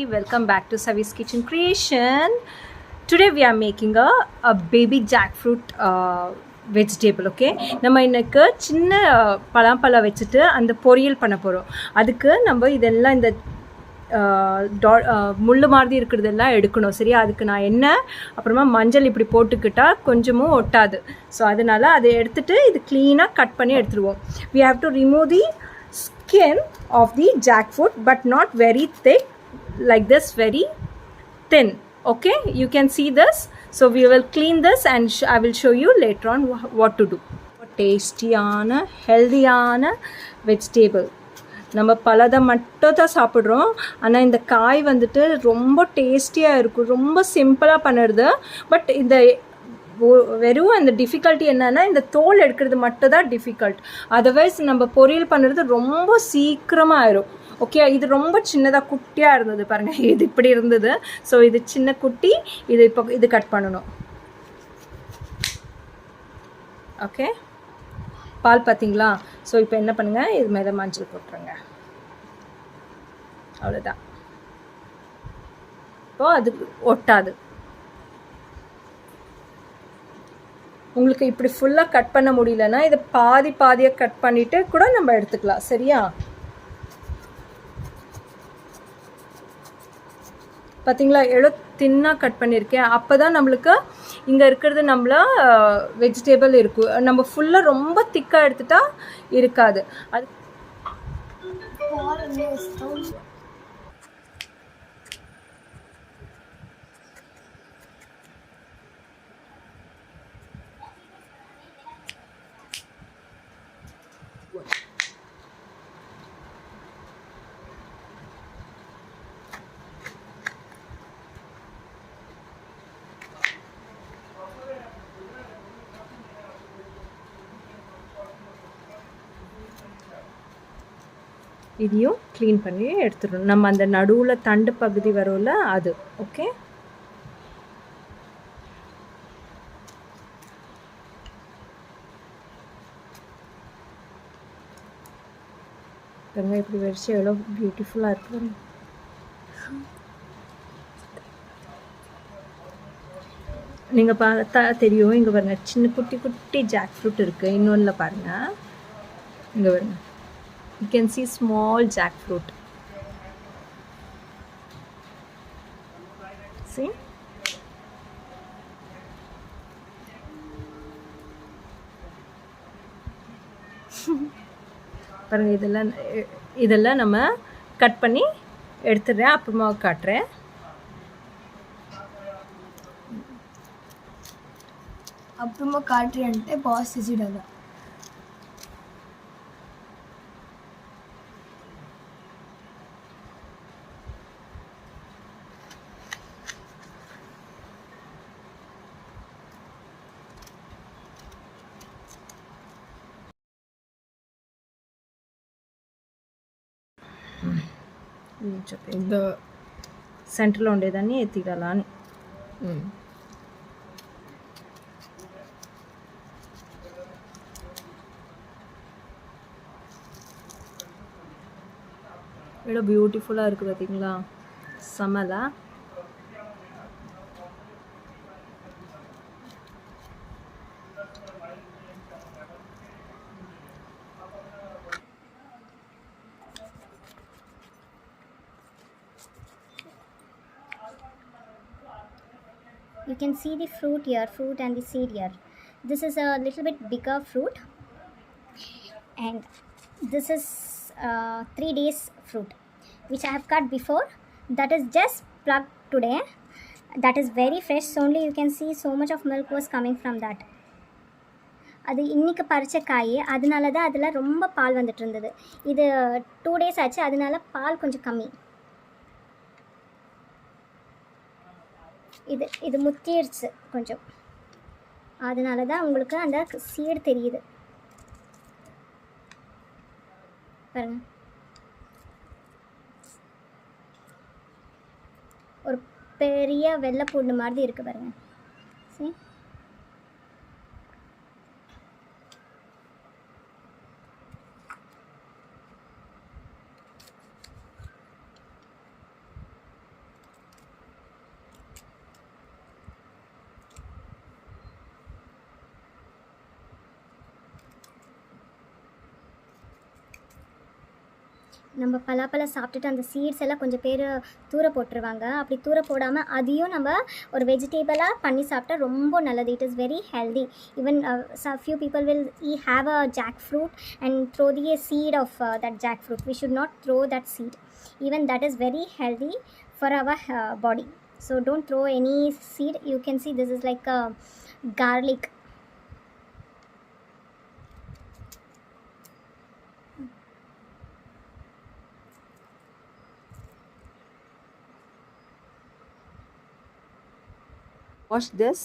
welcome back to Savi's Kitchen Creation. Today we are making a baby jackfruit vegetable. Okay, நம்ம இன்னைக்கு சின்ன பழம் வச்சிட்டு அந்த பொரியல் பண்ண போறோம். அதுக்கு நம்ம இதெல்லாம் இந்த முள்ளு மாதிரி இருக்கிறதெல்லாம் எடுக்கணும். சரியா? அதுக்கு நான் எண்ணெய் அப்புறமா மஞ்சள் இப்படி போட்டுக்கிட்டா கொஞ்சமும் ஒட்டாது. ஸோ அதனால அதை எடுத்துட்டு இது க்ளீனாக கட் பண்ணி எடுத்துருவோம். We have to remove the skin of the jackfruit but not very thick, like this, very thin. Okay, you can see this. So we will clean this and I will show you later on what to do. டேஸ்டியான ஹெல்தியான vegetable. நம்ம பழத்தை மட்டும் தான் சாப்பிட்றோம், ஆனால் இந்த காய் வந்துட்டு ரொம்ப டேஸ்டியாக இருக்கும். ரொம்ப சிம்பிளாக பண்ணுறது. பட் இந்த வெறும் அந்த டிஃபிகல்ட்டி என்னென்னா இந்த தோல் எடுக்கிறது மட்டும் தான் டிஃபிகல்ட். அதர்வைஸ் நம்ம பொரியல் பண்ணுறது ரொம்ப சீக்கிரமாக ஆயிரும். ஓகே, இது ரொம்ப சின்னதாக குட்டியாக இருந்தது பாருங்கள். இது இப்படி இருந்தது. ஸோ இது சின்ன குட்டி. இது இப்போ இது கட் பண்ணணும். ஓகே, பால் பார்த்தீங்களா? ஸோ இப்போ என்ன பண்ணுங்கள், இது மேலே மஞ்சள் போட்டுருங்க. அவ்வளோதான். இப்போது அது ஒட்டாது. உங்களுக்கு இப்படி ஃபுல்லாக கட் பண்ண முடியலன்னா இதை பாதியாக கட் பண்ணிவிட்டு கூட நம்ம எடுத்துக்கலாம். சரியா? பார்த்தீங்களா, எவ்வளோ தின்னாக கட் பண்ணியிருக்கேன். அப்போ தான் நம்மளுக்கு இங்கே இருக்கிறது நம்மள வெஜிடேபிள் இருக்கும். நம்ம ஃபுல்லாக ரொம்ப திக்காக எடுத்துட்டா இருக்காது. அது இதையும் க்ளீன் பண்ணி எடுத்துடணும். நம்ம அந்த நடுவில் தண்டு பகுதி வரும்ல அது. ஓகே, பாருங்க இப்படி வச்சு எவ்வளோ பியூட்டிஃபுல்லாக இருக்கு. நீங்கள் பார்த்தா தெரியும். இங்கே பாருங்கள், சின்ன குட்டி குட்டி ஜாக் ஃப்ரூட் இருக்குது. இன்னொன்றில் பாருங்கள், இங்கே பாருங்கள், you can see small jackfruit. See? பாருங்க, இதெல்லாம் நம்ம கட் பண்ணி எடுத்துடுறேன். அப்புறமா காட்டுறேன். அப்புறமா காட்டுறேன்ட்டு பாஸ் வச்சுடாங்க. இந்த సెంటర్లో ఉండేదాన్ని ఎత్తిగల అని. எவ்வளோ பியூட்டிஃபுல்லாக இருக்குது பார்த்தீங்களா? Semmala. You can see the fruit here, fruit and the seed here. This is a little bit bigger fruit, and this is 3 days fruit which I have cut before. That is just plucked today. That is very fresh. Only you can see so much of milk was coming from that. அது இன்றைக்கி பறித்த காய், அதனால தான் அதில் ரொம்ப பால் வந்துட்டு இருந்தது. இது 2 days ஆச்சு, அதனால பால் கொஞ்சம் கம்மி. இது முத்திடுச்சு கொஞ்சம், அதனால தான் உங்களுக்கு அந்த சீடு தெரியுது பாருங்க. ஒரு பெரிய வெள்ளை பூண்டு மாதிரி இருக்குது பாருங்க. சரி, நம்ம பலாப்பழம் சாப்பிட்டுட்டு அந்த சீட்ஸ் எல்லாம் கொஞ்சம் பேர் தூர போட்டுருவாங்க. அப்படி தூர போடாமல் அதையும் நம்ம ஒரு வெஜிடேபிளாக பண்ணி சாப்பிட்டா ரொம்ப நல்லது. It is very healthy. Even few people will have a jackfruit and throw the seed of that jackfruit. We should not throw that seed. Even that is very healthy for our body. So don't throw any seed. You can see this is like a garlic. Wash this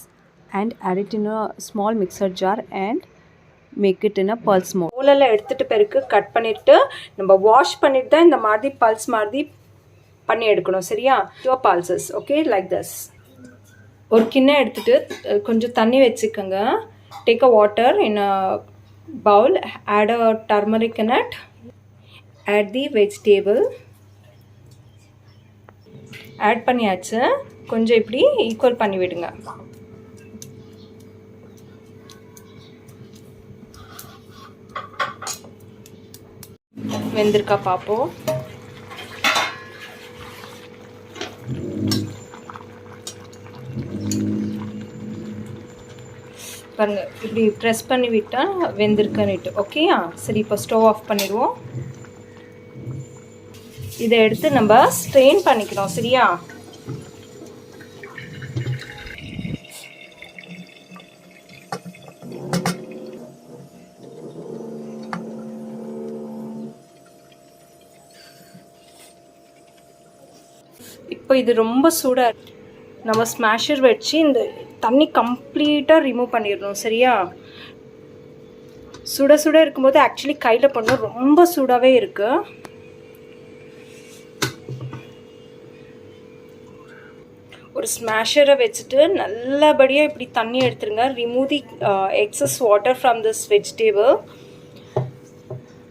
and add it in a small mixer jar and make it in a pulse mode. ஓலெல்லாம் எடுத்துட்டு பிறகு cut பண்ணிட்டு நம்ம wash பண்ணிட்டு தான் இந்த மாதிரி pulse மாதிரி பண்ணி எடுக்கணும். சரியா? your pulses, okay, like this. ஒரு கிண்ணம் எடுத்துட்டு கொஞ்சம் தண்ணி வச்சுக்கோங்க. take a water in a bowl, add a turmeric in it, add the vegetable, add பண்ணியாச்சு. கொஞ்சம் இப்படி ஈக்குவல் பண்ணி விடுங்க. வெந்திருக்கா பார்ப்போம். பாருங்க, இப்படி ப்ரெஸ் பண்ணி விட்டால் வெந்திருக்குன்னுட்டு. ஓகேயா? சரி, இப்போ ஸ்டவ் ஆஃப் பண்ணிடுவோம். இதை எடுத்து நம்ம ஸ்ட்ரெயின் பண்ணிக்கிறோம். சரியா? இப்போ இது ரொம்ப சூடாக நம்ம ஸ்மாஷர் வச்சு இந்த தண்ணி கம்ப்ளீட்டாக ரிமூவ் பண்ணிடணும். சரியா? சுட சுட இருக்கும்போது ஆக்சுவலி கையில் பண்ணணும், ரொம்ப சூடாகவே இருக்குது. ஒரு ஸ்மாஷரை வச்சுட்டு நல்லபடியாக இப்படி தண்ணி எடுத்துருங்க. Remove the excess water from this vegetable.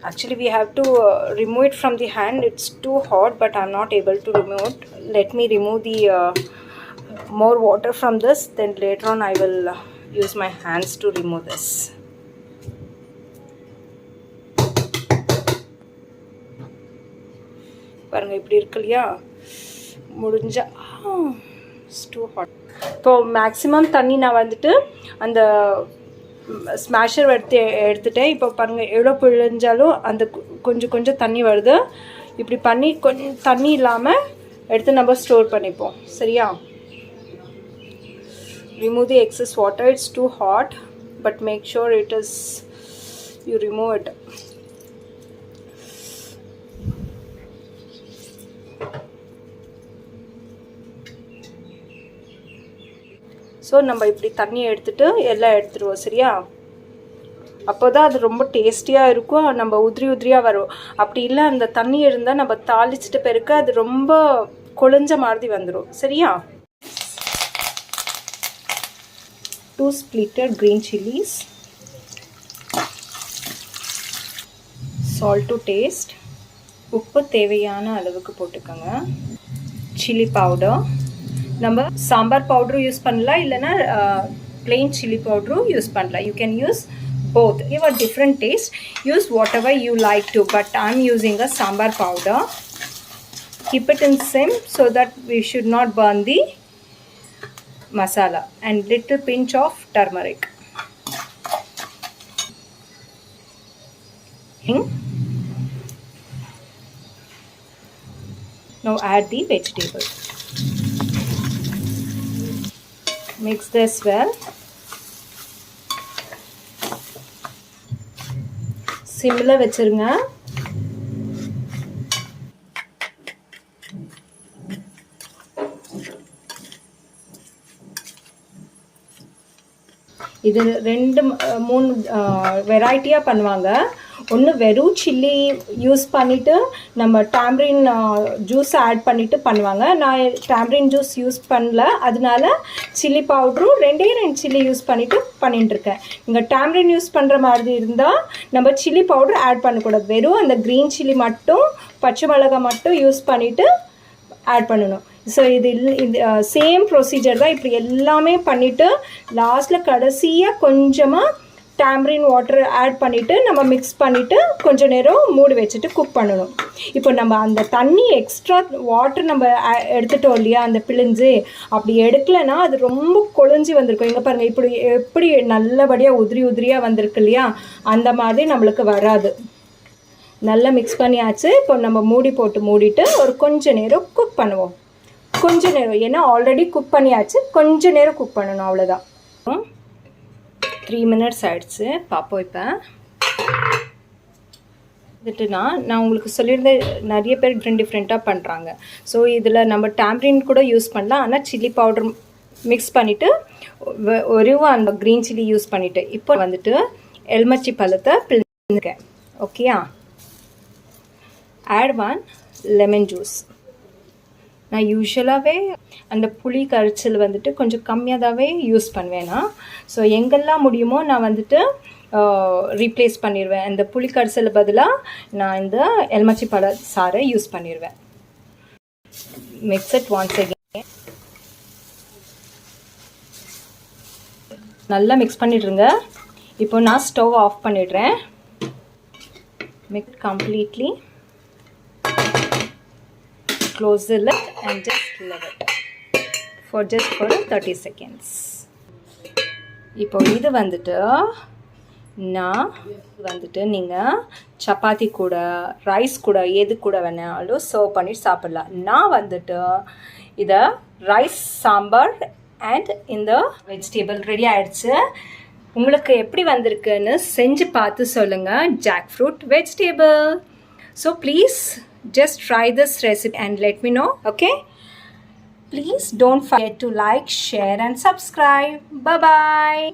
Actually we have to remove it from the hand. It's too hot, but I'm not able to remove it. Let me remove the more water from this, then later on I will use my hands to remove this. பாருங்க, இப்படி இருக்கு இல்லையா? முடிஞ்சா it's too hot. இப்போ maximum தண்ணி நான் வந்துட்டு அந்த ஸ்மாஷர் எடுத்துட்டேன். இப்போ பாருங்கள், எவ்வளோ பிழிஞ்சாலும் அந்த கொஞ்சம் கொஞ்சம் தண்ணி வருது. இப்படி பண்ணி கொஞ்சம் தண்ணி இல்லாமல் எடுத்து நம்ம ஸ்டோர் பண்ணிப்போம். சரியா? Remove the excess water. It's too hot, but make sure it is you remove it. So நம்ம இப்படி தண்ணியை எடுத்துகிட்டு எல்லாம் எடுத்துருவோம். சரியா? அப்போ தான் அது ரொம்ப டேஸ்டியாக இருக்கும். நம்ம உதிரி உதிரியாக வரும். அப்படி இல்லை, அந்த தண்ணி இருந்தால் நம்ம தாளிச்சிட்டு பிறகு அது ரொம்ப கொழிஞ்ச மாதிரி வந்துடும். சரியா? 2 splitted green chilies, salt to taste, உப்பு தேவையான அளவுக்கு போட்டுக்கோங்க. சில்லி பவுடர், நம்ம சாம்பார் பவுடரும் யூஸ் பண்ணலாம், இல்லைன்னா plain chili powder யூஸ் பண்ணலாம். You can use both. Give a different taste. Use whatever you like to, but I'm using a sambar powder. Keep it in sim so that we should not burn the masala, and little pinch of turmeric. Now add the vegetable. Mix this well. சிம்மில் வச்சுருங்க. இது 2-3 வெரைட்டியாக பண்ணுவாங்க. ஒன்று வெறும் chilli use பண்ணிவிட்டு நம்ம டாம்ரின் juice add பண்ணிவிட்டு பண்ணுவாங்க. நான் டாம்ரின் ஜூஸ் யூஸ் பண்ணல, அதனால சில்லி பவுட்ரும் 2 சில்லி யூஸ் பண்ணிவிட்டு பண்ணிட்டுருக்கேன். நீங்கள் டாம்ரின் யூஸ் பண்ணுற மாதிரி இருந்தால் நம்ம சில்லி பவுடர் ஆட் பண்ணக்கூடாது. வெறும் அந்த க்ரீன் சில்லி மட்டும், பச்சை மிளகாய் மட்டும் யூஸ் பண்ணிவிட்டு ஆட் பண்ணணும். ஸோ இது சேம் ப்ரொசீஜர் தான். இப்படி எல்லாமே பண்ணிவிட்டு லாஸ்ட்டில் கடைசியாக கொஞ்சமாக டேம்ரின் வாட்டர் ஆட் பண்ணிவிட்டு நம்ம மிக்ஸ் பண்ணிவிட்டு கொஞ்சம் நேரம் மூடி வச்சுட்டு குக் பண்ணணும். இப்போ நம்ம அந்த தண்ணி எக்ஸ்ட்ரா வாட்டர் நம்ம எடுத்துட்டோம் இல்லையா, அந்த பிழிஞ்சு அப்படி எடுக்கலைன்னா அது ரொம்ப கொழிஞ்சி வந்திருக்கும். இங்கே பாருங்கள், இப்படி எப்படி நல்லபடியாக உதிரியாக வந்திருக்கு இல்லையா, அந்த மாதிரி நம்மளுக்கு வராது. நல்லா மிக்ஸ் பண்ணியாச்சு. இப்போ நம்ம மூடிட்டு ஒரு கொஞ்சம் நேரம் குக் பண்ணுவோம். கொஞ்சம் நேரம், ஏன்னா ஆல்ரெடி குக் பண்ணியாச்சு, கொஞ்சம் நேரம் குக் பண்ணணும், அவ்வளோதான். 3 minutes ஆகிடுச்சு. பார்ப்போம். இப்போ வந்துட்டு நான் உங்களுக்கு சொல்லியிருந்தேன், நிறைய பேர் டிஃப்ரெண்ட்டாக பண்ணுறாங்க. ஸோ இதில் நம்ம டேம்ரின் கூட யூஸ் பண்ணலாம், ஆனால் சில்லி பவுடர் மிக்ஸ் பண்ணிவிட்டு ஒரு அந்த க்ரீன் சில்லி யூஸ் பண்ணிவிட்டு இப்போ வந்துட்டு எலுமிச்சை பழத்தை பிழிஞ்சிருக்கேன். ஓகேயா? Add 1 lemon juice. நான் யூஸ்வலாகவே அந்த புளி கரைச்சல் வந்துட்டு கொஞ்சம் கம்மியாகவே யூஸ் பண்ணுவேன்னா, ஸோ எங்கெல்லாம் முடியுமோ நான் வந்துட்டு ரீப்ளேஸ் பண்ணிடுவேன். இந்த புளி கரைச்சல் பதிலாக நான் இந்த எலுமிச்சை பழ சாறை யூஸ் பண்ணிடுவேன். Mix it once again. நல்லா மிக்ஸ் பண்ணிடுங்க. இப்போ நான் ஸ்டவ் ஆஃப் பண்ணிடுறேன். Mix completely. Close the lid and just let it for 30 seconds. இப்போ இது வந்துட்டு நீங்கள் சப்பாத்தி கூட ரைஸ் கூட எது கூட வேணாலும் சர்வ் பண்ணி சாப்பிடலாம். நான் வந்துட்டு இதை ரைஸ் சாம்பார் அண்ட் இந்த வெஜிடபிள் ரெடி ஆகிடுச்சு. உங்களுக்கு எப்படி வந்திருக்குன்னு செஞ்சு பார்த்து சொல்லுங்கள். Jackfruit vegetable. So please just try this recipe and let me know. Okay, please don't forget to like, share and subscribe. Bye bye.